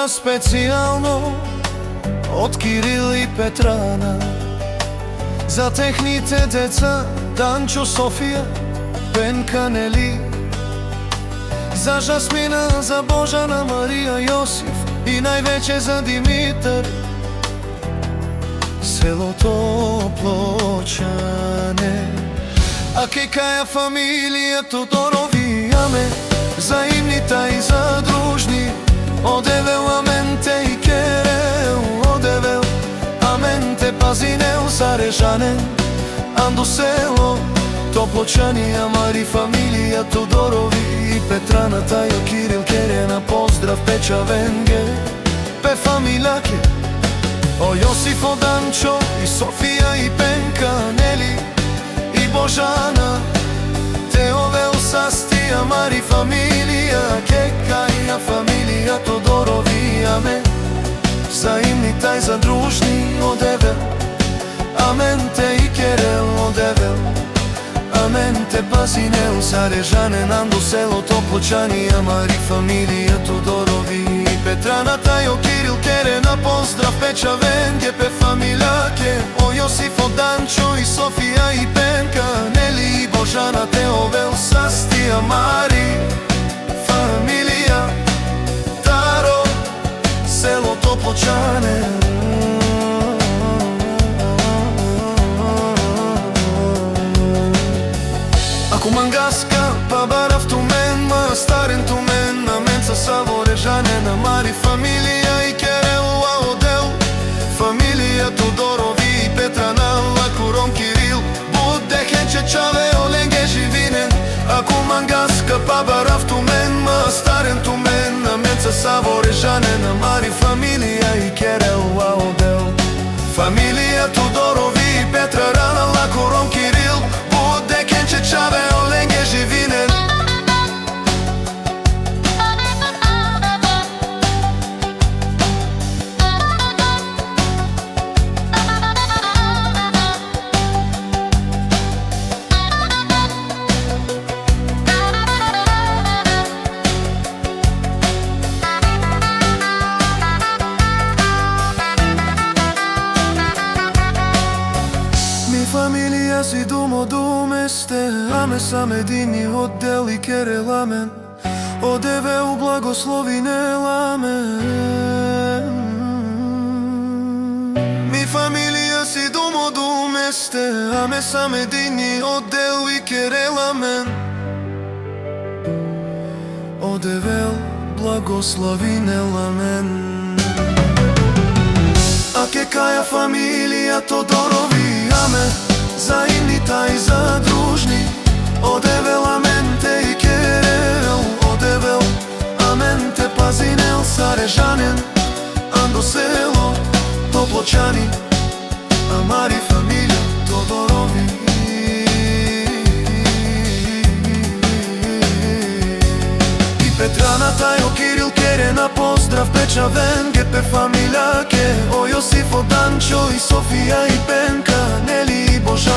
специјално од Кирил и Петрана, за техните деца Данчо, Софија, Пенка, Нели, за Жасмина, за Божана, Марија, Јосиф и највеќе за Димитар, селото Плочане. А каја фамилија Тодорови аме, за имнита и за дружни, одевел аменте и керел, одевел аменте пазинел Сарежанен, Андо село Топлочани, Амари фамилија Тодорови и Петрана, Тајо, Кирил, Керена, поздрав Печа, Венге, Пе фамилјаке, о Јосифо, Данчо и Софија и Пенка, Нели и Божана, Теовел, Састи, Амари фамилија Кекаја фамилија Тодорови аме, за имнита и за дружни, одевел аменте и керел, одевел аменте пазинел Сарежанен, Андо село Топлочани, Амари фамилија Тодорови и Петрана, Тајо, Кирил, Керена, поздрав Печа, Венге, Пе фамилјаке, о Јосифо, Данчо и Софија и Пенка, Нели и Божана, Теовел, Састи, Амари фамилија Таро, село Топлочане. Ако Мангаска, Пабарав, Тумен, Мастарен, Тумен, Наменца, Саворежанен, Амари фамилија и Керел, Лаодел, фамилија Тодорови и Петрана, Лакуром, Кирил, Будехен, Чечаве, Оленге, Живинен. Ако Мангаска, Пабарав, Тумен, Мастарен, Тумен, Наменца, Саворежанен, Амари фамилија и Керел, Лаодел, фамилија Тодорови и Петрана, Лакуром, Кирил, Будехен, Чечаве, Оленге, Живинен. Фамилија си думо думесте, аме сам едини оддел и керел амен, одевел благословинел амен. Ми фамилија си думо думесте, аме сам едини оддел и керел амен, одевел благословинел амен. А каја фамилија Тодорови аме, за имнита и за дружни, одевел аменте и керел, одевел аменте пазинел Сарежанен, Андо село Топлочани, Амари фамилија Тодорови и Петрана, Тајо, Кирил, Керена, поздрав Печа, Венге, Пе фамилјаке, о Јосифо, Данчо и Софија и Пенка, Нели и Божана,